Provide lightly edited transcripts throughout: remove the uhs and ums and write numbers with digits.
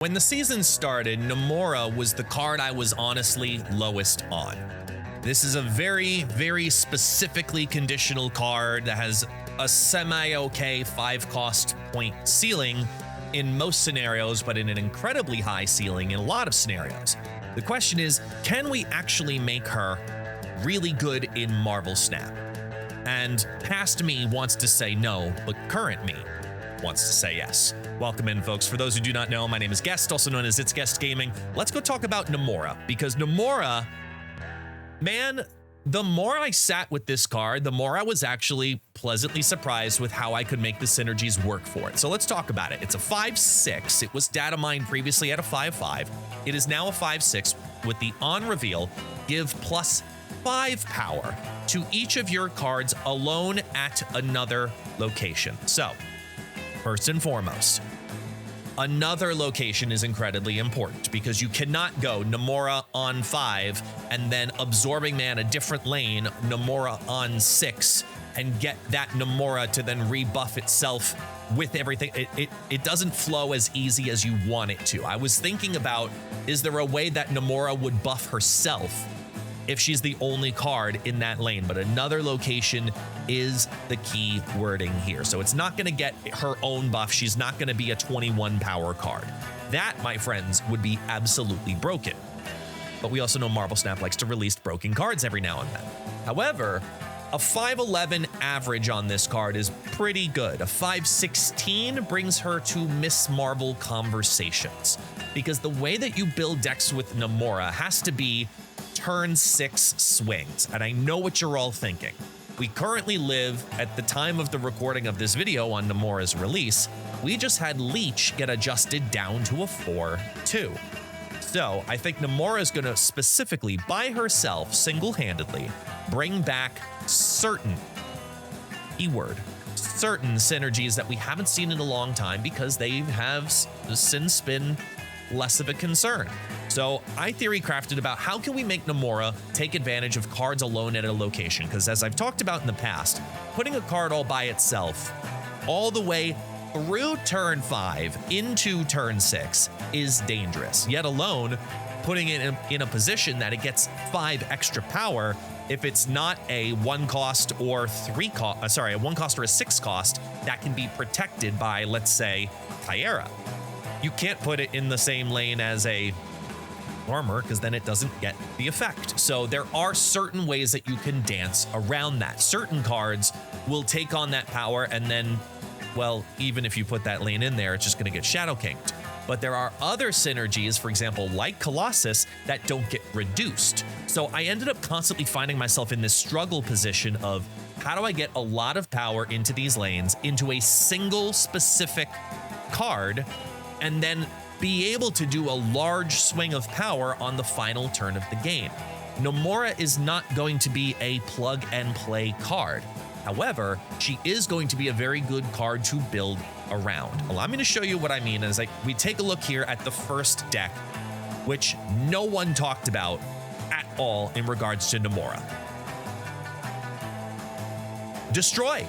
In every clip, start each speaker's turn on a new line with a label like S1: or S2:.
S1: When the season started, Namora was the card I was honestly lowest on. This is a very, very specifically conditional card that has a semi-okay 5-cost point ceiling in most scenarios, but in an incredibly high ceiling in a lot of scenarios. The question is, can we actually make her really good in Marvel Snap? And past me wants to say no, but current me wants to say yes. Welcome in, folks. For those who do not know, my name is Guest, also known as ItsGuestGaming. Let's go talk about Namora, because Namora, man, the more I sat with this card, the more I was actually pleasantly surprised with how I could make the synergies work for it. So let's talk about it. It's a 5/6. It was data mined previously at a 5/5. It is now a 5/6 with the on reveal, give +5 power to each of your cards alone at another location. So, first and foremost, another location is incredibly important because you cannot go Namora on 5 and then absorbing man a different lane, Namora on 6, and get that Namora to then rebuff itself with everything. It doesn't flow as easy as you want it to. I was thinking about, is there a way that Namora would buff herself if she's the only card in that lane? But another location is the key wording here. So it's not going to get her own buff. She's not going to be a 21 power card. That, my friends, would be absolutely broken. But we also know Marvel Snap likes to release broken cards every now and then. However, a 511 average on this card is pretty good. A 516 brings her to Miss Marvel conversations, because the way that you build decks with Namora has to be turn 6 swings. And I know what you're all thinking. We currently live, at the time of the recording of this video on Namora's release, we just had Leech get adjusted down to a 4/2. So I think Namora is going to specifically, by herself, single-handedly, bring back certain, keyword, certain synergies that we haven't seen in a long time because they have since been less of a concern. So I theory crafted about how can we make Namora take advantage of cards alone at a location, because as I've talked about in the past, putting a card all by itself all the way through turn 5 into turn 6 is dangerous, yet alone putting it in a position that it gets 5 extra power if it's not a 1-cost or 3-cost, a 1-cost or a 6-cost that can be protected by, let's say, Kyera. You can't put it in the same lane as a armor because then it doesn't get the effect. So there are certain ways that you can dance around that. Certain cards will take on that power and then, well, even if you put that lane in there, it's just going to get Shadow Kinged. But there are other synergies, for example, like Colossus, that don't get reduced. So I ended up constantly finding myself in this struggle position of how do I get a lot of power into these lanes, into a single specific card, and then be able to do a large swing of power on the final turn of the game. Namora is not going to be a plug-and-play card. However, she is going to be a very good card to build around. Allow me to show you what I mean as we take a look here at the first deck, which no one talked about at all in regards to Namora. Destroy.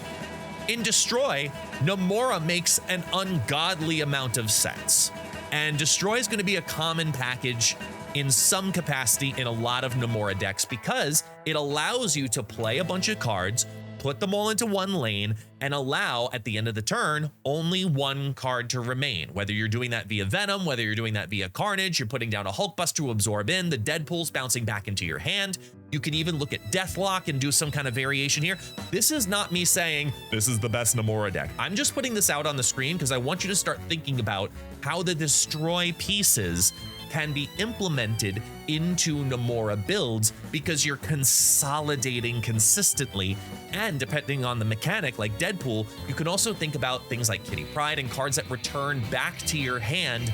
S1: In Destroy, Namora makes an ungodly amount of sense. And Destroy is going to be a common package in some capacity in a lot of Namora decks because it allows you to play a bunch of cards, put them all into one lane, and allow, at the end of the turn, only one card to remain. Whether you're doing that via Venom, whether you're doing that via Carnage, you're putting down a Hulk Bust to absorb in, the Deadpool's bouncing back into your hand. You can even look at Deathlock and do some kind of variation here. This is not me saying this is the best Namora deck. I'm just putting this out on the screen because I want you to start thinking about how the Destroy pieces can be implemented into Namora builds, because you're consolidating consistently. And depending on the mechanic, like Deadpool, you can also think about things like Kitty Pryde and cards that return back to your hand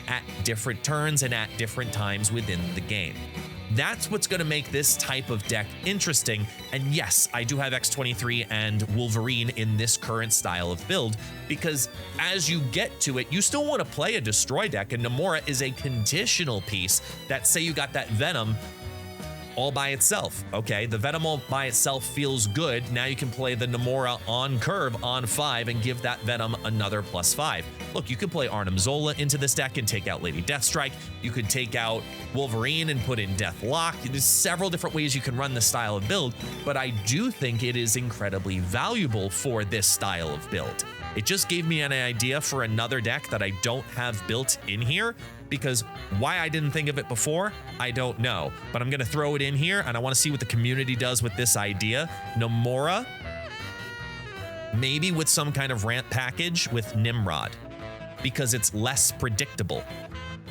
S1: at different turns and at different times within the game. That's what's going to make this type of deck interesting. And yes, I do have X-23 and Wolverine in this current style of build, because as you get to it, you still want to play a Destroy deck, and Namora is a conditional piece that, say you got that Venom, all by itself. Okay, the Venom all by itself feels good. Now you can play the Namora on curve on 5 and give that Venom another +5. Look, you can play Arnim Zola into this deck and take out Lady Deathstrike. You could take out Wolverine and put in Deathlock. There's several different ways you can run this style of build, but I do think it is incredibly valuable for this style of build. It just gave me an idea for another deck that I don't have built in here, because why I didn't think of it before, I don't know. But I'm gonna throw it in here, and I wanna see what the community does with this idea. Namora, maybe with some kind of ramp package with Nimrod, because it's less predictable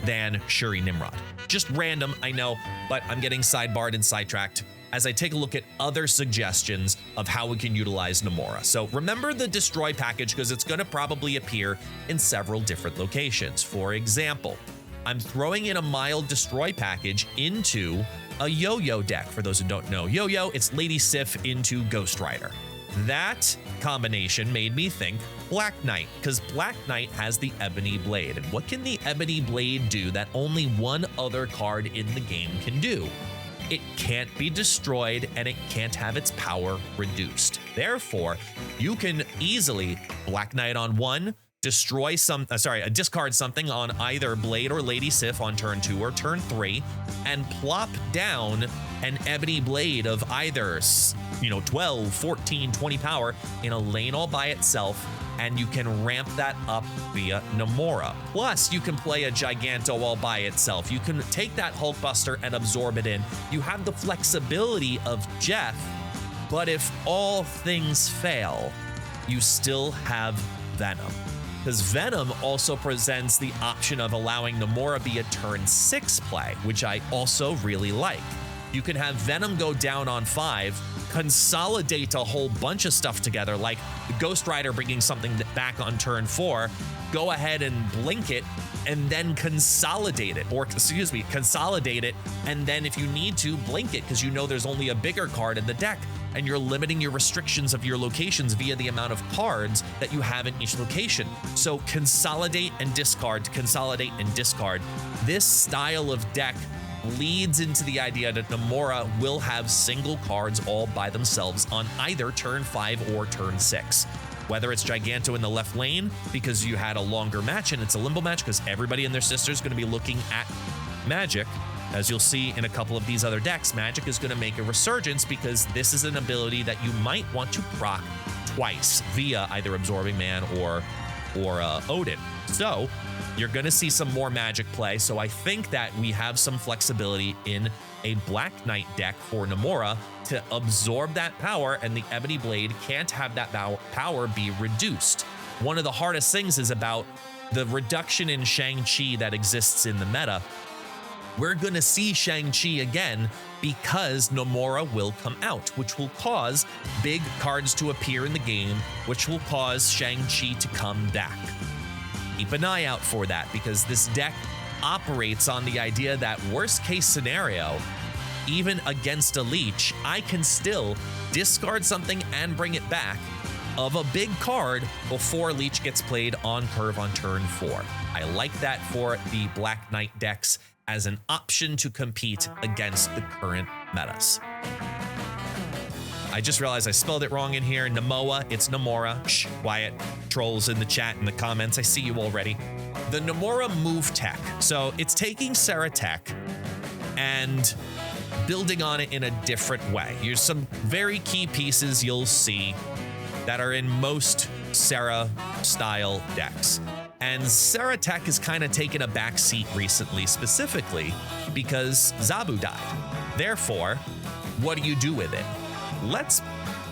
S1: than Shuri Nimrod. Just random, I know, but I'm getting sidebarred and sidetracked as I take a look at other suggestions of how we can utilize Namora. So remember the Destroy package, because it's gonna probably appear in several different locations. For example, I'm throwing in a mild Destroy package into a Yo-Yo deck. For those who don't know Yo-Yo, it's Lady Sif into Ghost Rider. That combination made me think Black Knight, because Black Knight has the Ebony Blade. And what can the Ebony Blade do that only one other card in the game can do? It can't be destroyed, and it can't have its power reduced. Therefore, you can easily Black Knight on 1, destroy discard something on either Blade or Lady Sif on turn 2 or turn 3, and plop down an Ebony Blade of either 12, 14, 20 power in a lane all by itself, and you can ramp that up via Namora. Plus, you can play a Giganto all by itself. You can take that Hulkbuster and absorb it in. You have the flexibility of Jeff, but if all things fail, you still have Venom. Because Venom also presents the option of allowing Namora be a turn 6 play, which I also really like. You can have Venom go down on 5, consolidate a whole bunch of stuff together, like Ghost Rider bringing something back on turn 4, go ahead and blink it, and then consolidate it, and then if you need to, blink it, because you know there's only a bigger card in the deck, and you're limiting your restrictions of your locations via the amount of cards that you have in each location. So consolidate and discard, consolidate and discard. This style of deck leads into the idea that Namora will have single cards all by themselves on either turn 5 or turn 6. Whether it's Giganto in the left lane because you had a longer match and it's a limbo match because everybody and their sister is going to be looking at Magic. As you'll see in a couple of these other decks, Magic is going to make a resurgence because this is an ability that you might want to proc twice via either Absorbing Man or Odin. So you're going to see some more Magic play. So I think that we have some flexibility in a Black Knight deck for Namora to absorb that power, and the Ebony Blade can't have that power be reduced. One of the hardest things is about the reduction in Shang-Chi that exists in the meta. We're going to see Shang-Chi again because Namora will come out, which will cause big cards to appear in the game, which will cause Shang-Chi to come back. Keep an eye out for that, because this deck operates on the idea that worst case scenario, even against a Leech, I can still discard something and bring it back of a big card before Leech gets played on curve on turn 4. I like that for the Black Knight decks as an option to compete against the current metas. I just realized I spelled it wrong in here. Namoa, it's Namora. Shh, quiet. Trolls in the chat and the comments, I see you already. The Namora move tech. So it's taking Sarah tech and building on it in a different way. Here's some very key pieces you'll see that are in most Sarah style decks. And Sarah Tech has kind of taken a back seat recently, specifically because Zabu died. Therefore, what do you do with it? Let's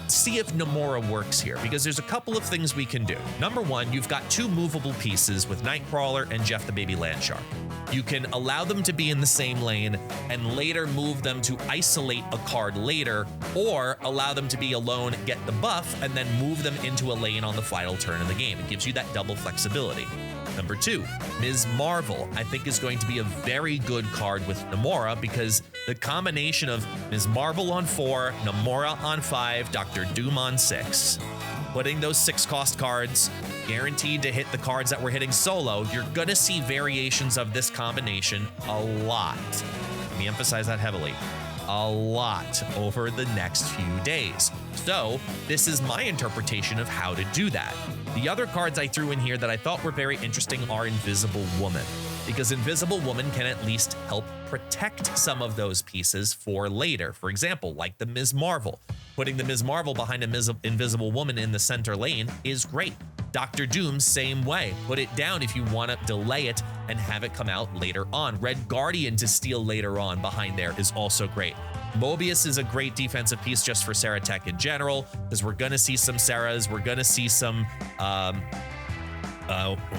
S1: see if Namora works here, because there's a couple of things we can do. Number one, you've got two movable pieces with Nightcrawler and Jeff the Baby Landshark. You can allow them to be in the same lane and later move them to isolate a card later, or allow them to be alone, get the buff, and then move them into a lane on the final turn of the game. It gives you that double flexibility. Number two, Ms. Marvel, I think is going to be a very good card with Namora, because the combination of Ms. Marvel on 4, Namora on 5, Dr. Doom on 6, putting those 6-cost cards guaranteed to hit the cards that we're hitting solo, you're gonna see variations of this combination a lot. Let me emphasize that heavily. a lot over the next few days. So this is my interpretation of how to do that. The other cards I threw in here that I thought were very interesting are Invisible Woman, because Invisible Woman can at least help protect some of those pieces for later. For example, like the Ms. Marvel. Putting the Ms. Marvel behind a Invisible Woman in the center lane is great. Dr. Doom, same way. Put it down if you want to delay it and have it come out later on. Red Guardian to steal later on behind there is also great. Mobius is a great defensive piece just for Sarah Tech in general, because we're going to see some Sarahs. We're going to see some,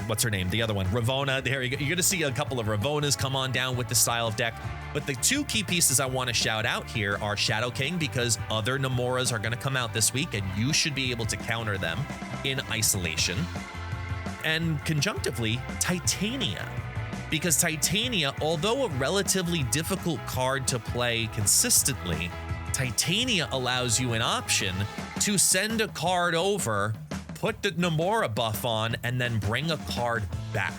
S1: what's her name? The other one, Ravonna. There you go. You're going to see a couple of Ravonas come on down with the style of deck. But the two key pieces I want to shout out here are Shadow King, because other Namoras are going to come out this week, and you should be able to counter them in isolation. And conjunctively, Titania. Because Titania, although a relatively difficult card to play consistently, Titania allows you an option to send a card over, put the Namora buff on, and then bring a card back.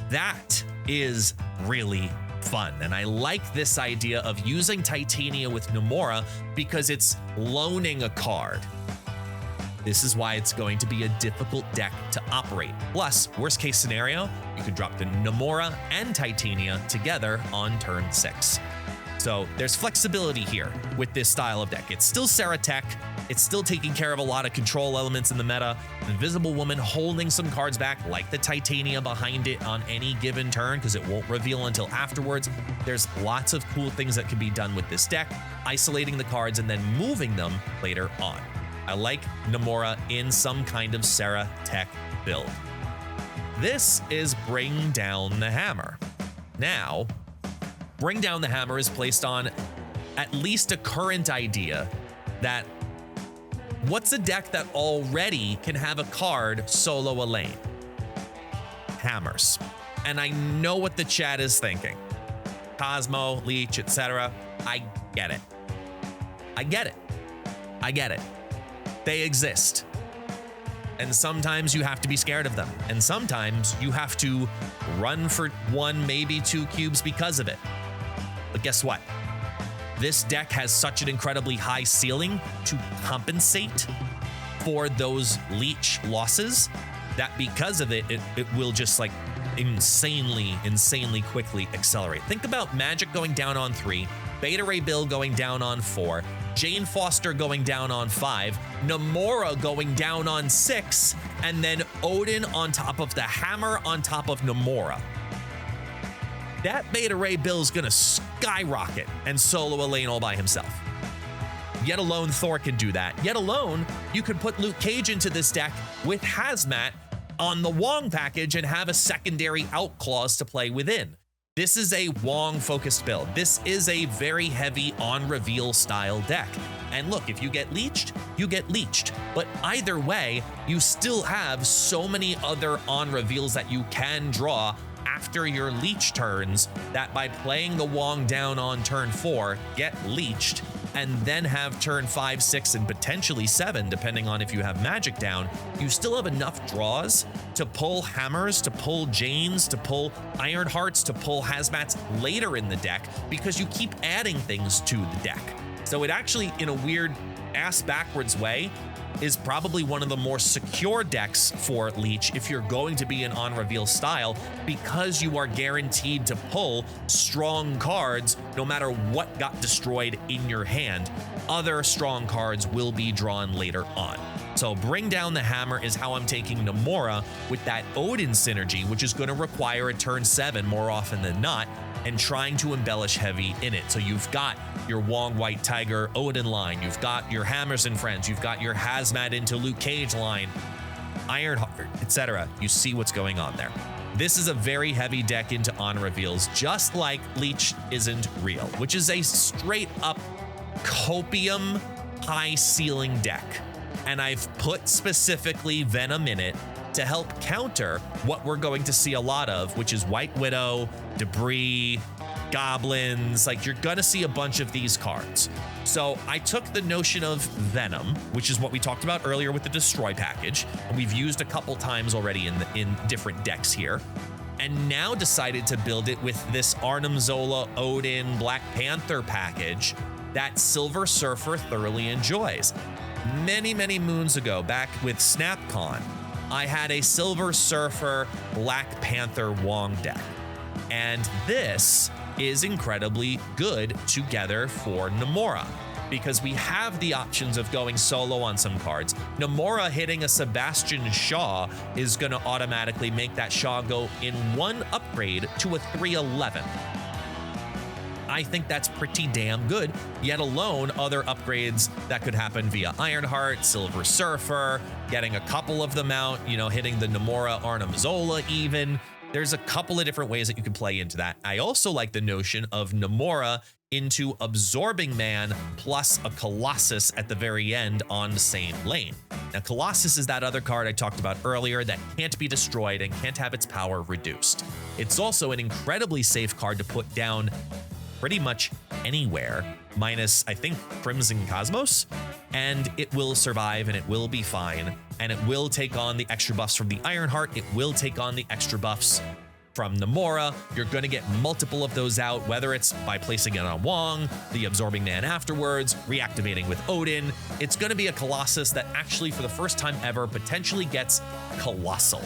S1: That is really fun. And I like this idea of using Titania with Namora because it's loaning a card. This is why it's going to be a difficult deck to operate. Plus, worst case scenario, you could drop the Namora and Titania together on turn 6. So there's flexibility here with this style of deck. It's still Sarah Tech. It's still taking care of a lot of control elements in the meta. Invisible Woman holding some cards back, like the Titania behind it on any given turn, because it won't reveal until afterwards. There's lots of cool things that can be done with this deck, isolating the cards and then moving them later on. I like Namora in some kind of Sarah Tech build. This is Bring Down the Hammer. Now, Bring Down the Hammer is placed on at least a current idea that what's a deck that already can have a card solo a lane? Hammers. And I know what the chat is thinking. Cosmo, Leech, etc. I get it. I get it. I get it. They exist. And sometimes you have to be scared of them. And sometimes you have to run for 1, maybe 2 cubes because of it. But guess what? This deck has such an incredibly high ceiling to compensate for those Leech losses that because of it, it will just like insanely quickly accelerate. Think about Magic going down on 3, Beta Ray Bill going down on 4, Jane Foster going down on 5, Namora going down on 6, and then Odin on top of the hammer on top of Namora. That Beta Ray Bill is gonna skyrocket and solo a lane all by himself. Yet alone, Thor can do that. Yet alone, you could put Luke Cage into this deck with Hazmat on the Wong package and have a secondary out clause to play within. This is a Wong-focused build. This is a very heavy on-reveal style deck. And look, if you get leeched, you get leeched. But either way, you still have so many other on-reveals that you can draw after your leech turns that by playing the Wong down on turn 4, get leeched, and then have turn 5, 6, and potentially 7, depending on if you have Magic down, you still have enough draws to pull Hammers, to pull Janes, to pull Iron Hearts, to pull Hazmats later in the deck, because you keep adding things to the deck. So it actually, in a weird ass-backwards way, is probably one of the more secure decks for Leech if you're going to be an on-reveal style, because you are guaranteed to pull strong cards no matter what got destroyed in your hand. Other strong cards will be drawn later on. So Bring Down the Hammer is how I'm taking Namora with that Odin synergy, which is going to require a turn 7 more often than not, and trying to embellish heavy in it. So you've got your Wong White Tiger Odin line, you've got your Hammers and Friends, you've got your Hazmat into Luke Cage line, Ironheart, etc. You see what's going on there. This is a very heavy deck into on reveals, just like Leech Isn't Real, which is a straight up copium high ceiling deck. And I've put specifically Venom in it to help counter what we're going to see a lot of, which is White Widow, Debris, Goblins. Like, you're gonna see a bunch of these cards. So I took the notion of Venom, which is what we talked about earlier with the Destroy package, and we've used a couple times already in different decks here, and now decided to build it with this Arnim Zola Odin Black Panther package that Silver Surfer thoroughly enjoys. Many, many moons ago, back with SnapCon, I had a Silver Surfer Black Panther Wong deck. And this is incredibly good together for Namora, because we have the options of going solo on some cards. Namora hitting a Sebastian Shaw is going to automatically make that Shaw go in one upgrade to a 311. I think that's pretty damn good, yet alone other upgrades that could happen via Ironheart, Silver Surfer, getting a couple of them out, you know, hitting the Namora Arnim Zola even. There's a couple of different ways that you can play into that. I also like the notion of Namora into Absorbing Man plus a Colossus at the very end on the same lane. Now, Colossus is that other card I talked about earlier that can't be destroyed and can't have its power reduced. It's also an incredibly safe card to put down pretty much anywhere, minus, I think, Crimson Cosmos, and it will survive and it will be fine, and it will take on the extra buffs from the Ironheart, it will take on the extra buffs from Namora. You're going to get multiple of those out, whether it's by placing it on Wong, the Absorbing Man afterwards, reactivating with Odin. It's going to be a Colossus that actually, for the first time ever, potentially gets colossal.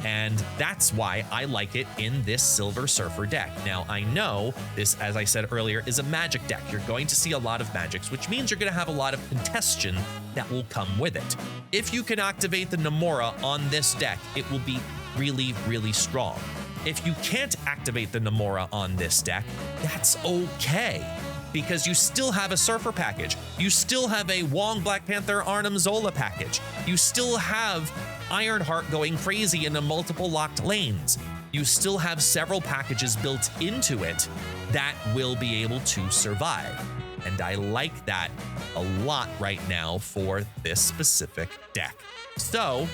S1: And that's why I like it in this Silver Surfer deck. Now, I know this, as I said earlier, is a magic deck. You're going to see a lot of magics, which means you're going to have a lot of contestion that will come with it. If you can activate the Namora on this deck, it will be really, really strong. If you can't activate the Namora on this deck, that's okay, because you still have a Surfer package. You still have a Wong Black Panther Arnim Zola package. You still have Ironheart going crazy into multiple locked lanes. You still have several packages built into it that will be able to survive. And I like that a lot right now for this specific deck. So,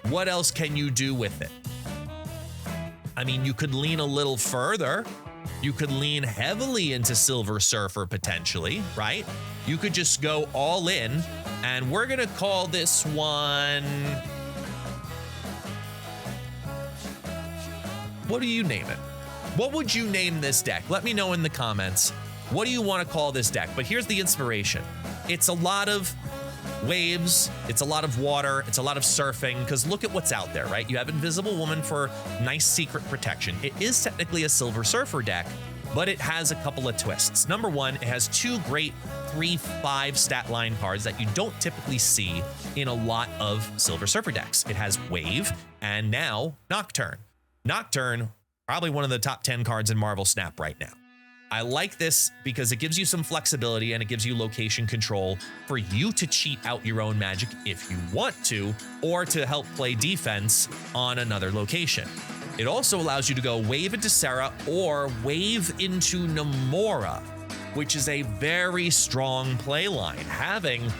S1: what else can you do with it? I mean, you could lean a little further. You could lean heavily into Silver Surfer potentially, right? You could just go all in, and we're gonna call this one... What do you name it? What would you name this deck? Let me know in the comments. What do you want to call this deck? But here's the inspiration. It's a lot of waves, it's a lot of water, it's a lot of surfing, because look at what's out there, right? You have Invisible Woman for nice secret protection. It is technically a Silver Surfer deck, but it has a couple of twists. Number one, it has two great 3/5 stat line cards that you don't typically see in a lot of Silver Surfer decks. It has Wave and now Nocturne. Nocturne, probably one of the top 10 cards in Marvel Snap right now. I like this because it gives you some flexibility and it gives you location control for you to cheat out your own magic if you want to, or to help play defense on another location. It also allows you to go Wave into Sarah or Wave into Namora, which is a very strong play line, having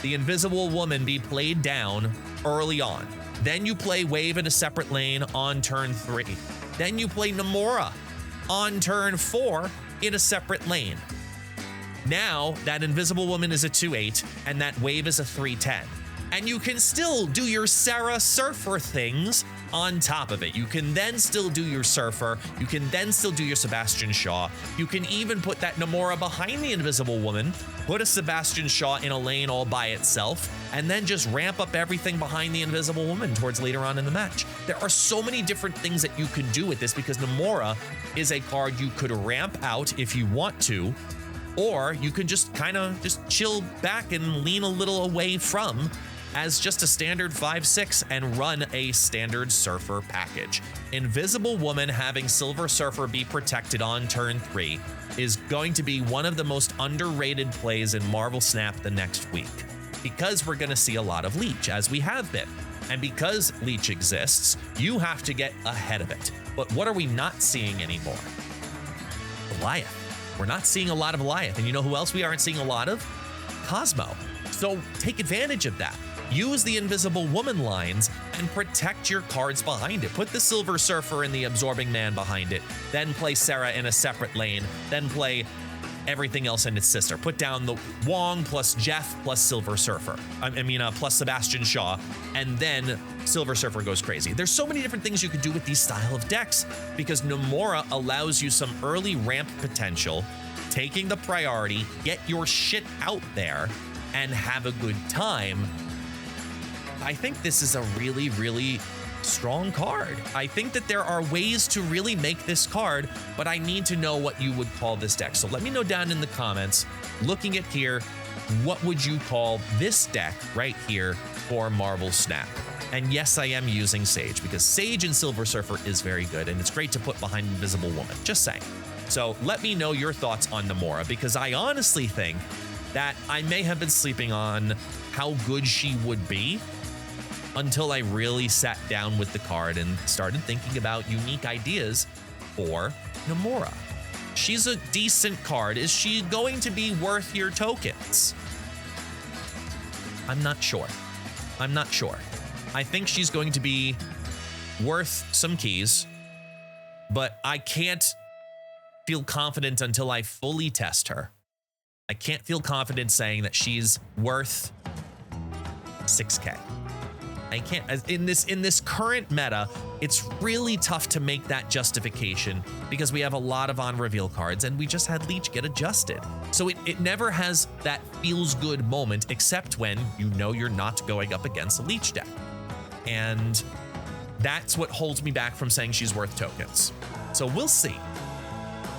S1: the Invisible Woman be played down early on. Then you play Wave in a separate lane on turn 3. Then you play Namora on turn 4 in a separate lane. Now that Invisible Woman is a 2/8 and that Wave is a 3/10. And you can still do your Sarah Surfer things on top of it. You can then still do your Surfer. You can then still do your Sebastian Shaw. You can even put that Namora behind the Invisible Woman, put a Sebastian Shaw in a lane all by itself, and then just ramp up everything behind the Invisible Woman towards later on in the match. There are so many different things that you can do with this, because Namora is a card you could ramp out if you want to, or you can just kind of just chill back and lean a little away from as just a standard 5/6 and run a standard Surfer package. Invisible Woman having Silver Surfer be protected on turn 3 is going to be one of the most underrated plays in Marvel Snap the next week, because we're going to see a lot of Leech, as we have been. And because Leech exists, you have to get ahead of it. But what are we not seeing anymore? Goliath. We're not seeing a lot of Goliath. And you know who else we aren't seeing a lot of? Cosmo. So take advantage of that. Use the Invisible Woman lines and protect your cards behind it. Put the Silver Surfer and the Absorbing Man behind it. Then play Sarah in a separate lane. Then play everything else and its sister. Put down the Wong plus Jeff plus Silver Surfer. Plus Sebastian Shaw, and then Silver Surfer goes crazy. There's so many different things you could do with these style of decks because Namora allows you some early ramp potential, taking the priority, get your shit out there, and have a good time. I think this is a really, really strong card. I think that there are ways to really make this card, but I need to know what you would call this deck. So let me know down in the comments, looking at here, what would you call this deck right here for Marvel Snap? And yes, I am using Sage because Sage in Silver Surfer is very good and it's great to put behind Invisible Woman, just saying. So let me know your thoughts on Namora because I honestly think that I may have been sleeping on how good she would be until I really sat down with the card and started thinking about unique ideas for Namora. She's a decent card. Is she going to be worth your tokens? I'm not sure. I'm not sure. I think she's going to be worth some keys, but I can't feel confident until I fully test her. I can't feel confident saying that she's worth 6K. I can't, in this current meta, it's really tough to make that justification because we have a lot of on-reveal cards and we just had Leech get adjusted. So it never has that feels good moment except when you know you're not going up against a Leech deck. And that's what holds me back from saying she's worth tokens. So we'll see.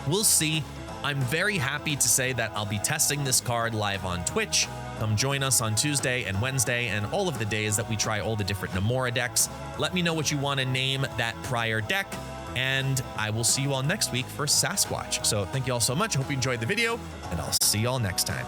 S1: We'll see. I'm very happy to say that I'll be testing this card live on Twitch. Come join us on Tuesday and Wednesday and all of the days that we try all the different Namora decks. Let me know what you want to name that prior deck, and I will see you all next week for Sasquatch. So thank you all so much. I hope you enjoyed the video, and I'll see you all next time.